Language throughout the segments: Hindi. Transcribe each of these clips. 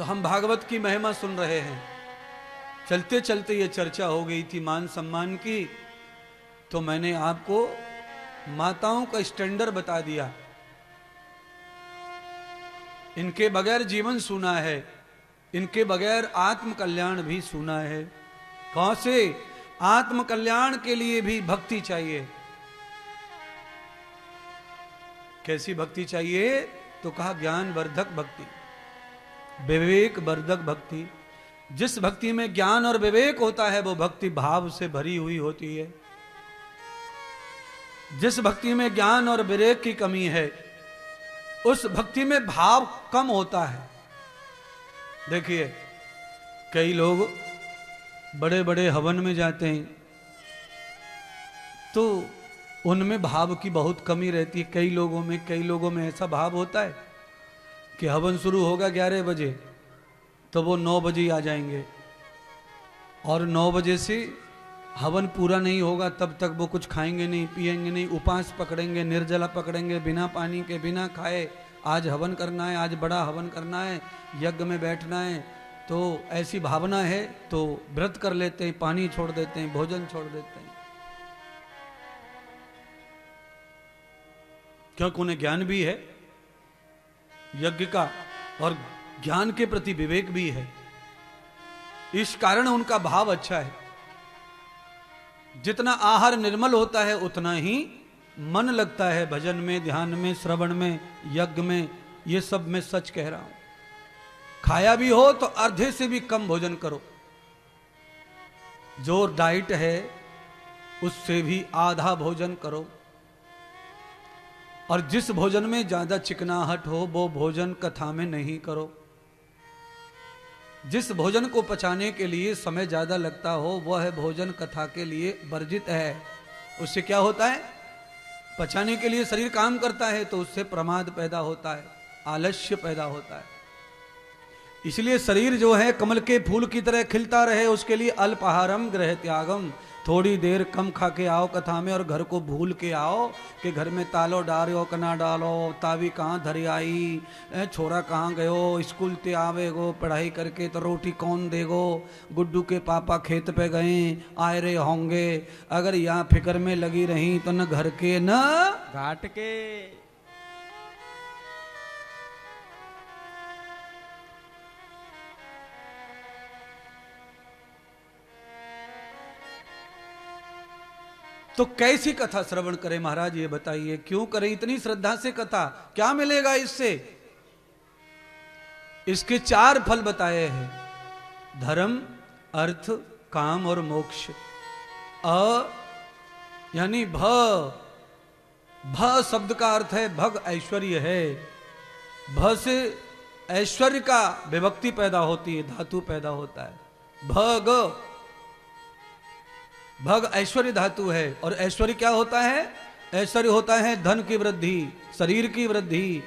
हम भागवत की महिमा सुन रहे हैं, चलते चलते ये चर्चा हो गई थी मान सम्मान की, तो मैंने आपको माताओं का स्टैंडर्ड बता दिया। इनके बगैर जीवन सूना है, इनके बगैर आत्म कल्याण भी सूना है। कौन से? आत्म कल्याण के लिए भी भक्ति चाहिए। कैसी भक्ति चाहिए? तो कहा ज्ञान वर्धक भक्ति, विवेक वर्धक भक्ति। जिस भक्ति में ज्ञान और विवेक होता है वो भक्ति भाव से भरी हुई होती है। जिस भक्ति में ज्ञान और विवेक की कमी है उस भक्ति में भाव कम होता है। देखिए कई लोग बड़े बड़े हवन में जाते हैं तो उनमें भाव की बहुत कमी रहती है। कई लोगों में ऐसा भाव होता है कि हवन शुरू होगा 11 बजे तो वो 9 बजे आ जाएंगे, और 9 बजे से हवन पूरा नहीं होगा तब तक वो कुछ खाएंगे नहीं, पिएंगे नहीं, उपवास पकड़ेंगे, निर्जला पकड़ेंगे, बिना पानी के, बिना खाए। आज हवन करना है, आज बड़ा हवन करना है, यज्ञ में बैठना है, तो ऐसी भावना है तो व्रत कर लेते हैं, पानी छोड़ देते हैं, भोजन छोड़ देते हैं, क्योंकि उन्हें ज्ञान भी है यज्ञ का और ज्ञान के प्रति विवेक भी है। इस कारण उनका भाव अच्छा है। जितना आहार निर्मल होता है उतना ही मन लगता है भजन में, ध्यान में, श्रवण में, यज्ञ में। ये सब मैं सच कह रहा हूं। खाया भी हो तो आधे से भी कम भोजन करो। जो डाइट है उससे भी आधा भोजन करो, और जिस भोजन में ज्यादा चिकनाहट हो वो भोजन कथा में नहीं करो। जिस भोजन को पचाने के लिए समय ज्यादा लगता हो वह भोजन कथा के लिए वर्जित है। उससे क्या होता है? पचाने के लिए शरीर काम करता है तो उससे प्रमाद पैदा होता है, आलस्य पैदा होता है। इसलिए शरीर जो है कमल के फूल की तरह खिलता रहे उसके लिए अल्पाहारम गृह त्यागम। थोड़ी देर कम खा के आओ कथा में और घर को भूल के आओ कि घर में तालो डालो कना डालो, तावी कहाँ धरी आई, छोरा कहाँ गयो, स्कूल ते आवे गो, पढ़ाई करके तो रोटी कौन देगो, गुड्डू के पापा खेत पे गए आए रहे होंगे। अगर यहाँ फिक्र में लगी रही तो न घर के न घाट के। तो कैसी कथा श्रवण करें महाराज? ये बताइए, क्यों करें इतनी श्रद्धा से कथा? क्या मिलेगा इससे? इसके 4 फल बताए हैं, धर्म, अर्थ, काम और मोक्ष। यानी भ शब्द का अर्थ है भग, ऐश्वर्य है। भ से ऐश्वर्य का विभक्ति पैदा होती है, धातु पैदा होता है। भग ऐश्वर्य धातु है। और ऐश्वर्य क्या होता है? ऐश्वर्य होता है धन की वृद्धि, शरीर की वृद्धि,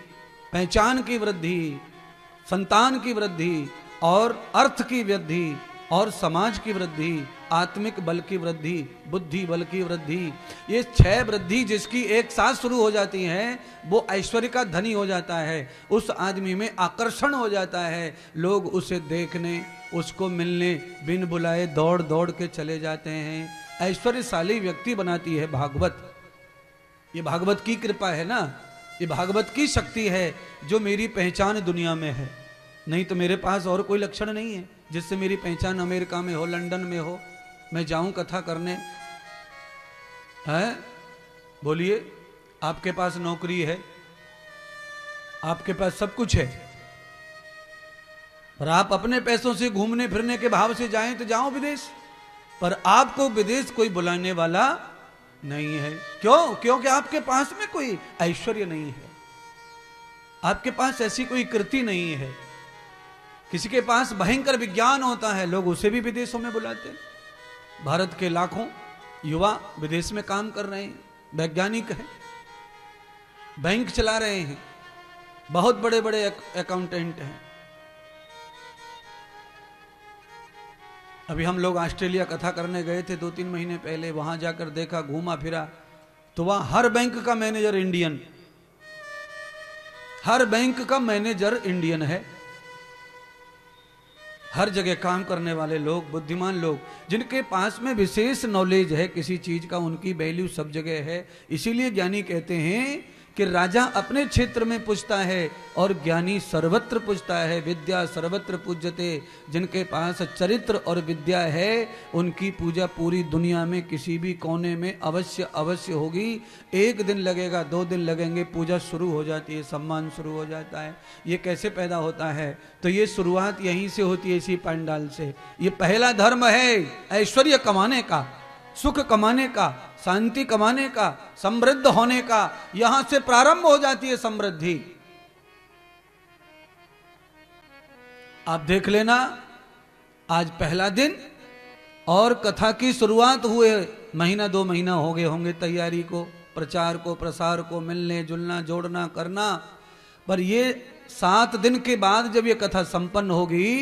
पहचान की वृद्धि, संतान की वृद्धि, और अर्थ की वृद्धि, और समाज की वृद्धि, आत्मिक बल की वृद्धि, बुद्धि बल की वृद्धि। ये 6 वृद्धि जिसकी एक साथ शुरू हो जाती हैं वो ऐश्वर्य का धनी हो जाता है। उस आदमी में आकर्षण हो जाता है, लोग उसे देखने, उसको मिलने बिन बुलाए दौड़ दौड़ के चले जाते हैं। ऐश्वर्यशाली व्यक्ति बनाती है भागवत। ये भागवत की कृपा है ना, ये भागवत की शक्ति है जो मेरी पहचान दुनिया में है। नहीं तो मेरे पास और कोई लक्षण नहीं है जिससे मेरी पहचान अमेरिका में हो, लंदन में हो, मैं जाऊं कथा करने। है? बोलिए, आपके पास नौकरी है, आपके पास सब कुछ है, पर आप अपने पैसों से घूमने फिरने के भाव से जाएं तो जाओ विदेश, पर आपको विदेश कोई बुलाने वाला नहीं है। क्यों? क्योंकि आपके पास में कोई ऐश्वर्य नहीं है, आपके पास ऐसी कोई कृति नहीं है। किसी के पास भयंकर विज्ञान होता है, लोग उसे भी विदेशों में बुलाते हैं। भारत के लाखों युवा विदेश में काम कर रहे हैं, वैज्ञानिक हैं, बैंक चला रहे हैं, बहुत बड़े बड़े अकाउंटेंट हैं। अभी हम लोग ऑस्ट्रेलिया कथा करने गए थे 2-3 महीने पहले। वहां जाकर देखा, घूमा फिरा, तो वहां हर बैंक का मैनेजर इंडियन, हर बैंक का मैनेजर इंडियन है। हर जगह काम करने वाले लोग, बुद्धिमान लोग, जिनके पास में विशेष नॉलेज है किसी चीज का, उनकी वैल्यू सब जगह है। इसीलिए ज्ञानी कहते हैं कि राजा अपने क्षेत्र में पूजता है और ज्ञानी सर्वत्र पूजता है। विद्या सर्वत्र पूज्यते, जिनके पास चरित्र और विद्या है उनकी पूजा पूरी दुनिया में किसी भी कोने में अवश्य अवश्य होगी। एक दिन लगेगा, 2 दिन लगेंगे, पूजा शुरू हो जाती है, सम्मान शुरू हो जाता है। ये कैसे पैदा होता है? तो ये शुरुआत यहीं से होती है, इसी पंडाल से। ये पहला धर्म है ऐश्वर्य कमाने का, सुख कमाने का, शांति कमाने का, समृद्ध होने का। यहां से प्रारंभ हो जाती है समृद्धि। आप देख लेना, आज पहला दिन और कथा की शुरुआत हुए, महीना 2 महीना हो गए होंगे तैयारी को, प्रचार को, प्रसार को, मिलने जुलना, जोड़ना, करना। पर ये 7 दिन के बाद जब ये कथा संपन्न होगी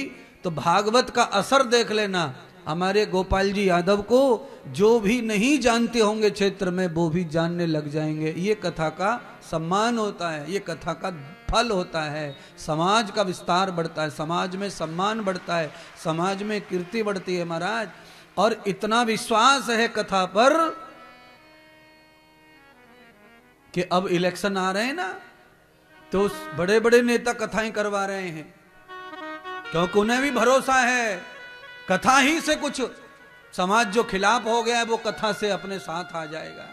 तो भागवत का असर देख लेना। हमारे गोपाल जी यादव को जो भी नहीं जानते होंगे क्षेत्र में, वो भी जानने लग जाएंगे। ये कथा का सम्मान होता है, ये कथा का फल होता है। समाज का विस्तार बढ़ता है, समाज में सम्मान बढ़ता है, समाज में कीर्ति बढ़ती है महाराज। और इतना विश्वास है कथा पर कि अब इलेक्शन आ रहे हैं ना, तो बड़े बड़े नेता कथाएं करवा रहे हैं, क्योंकि उन्हें भी भरोसा है कथा ही से कुछ समाज जो खिलाफ हो गया है वो कथा से अपने साथ आ जाएगा।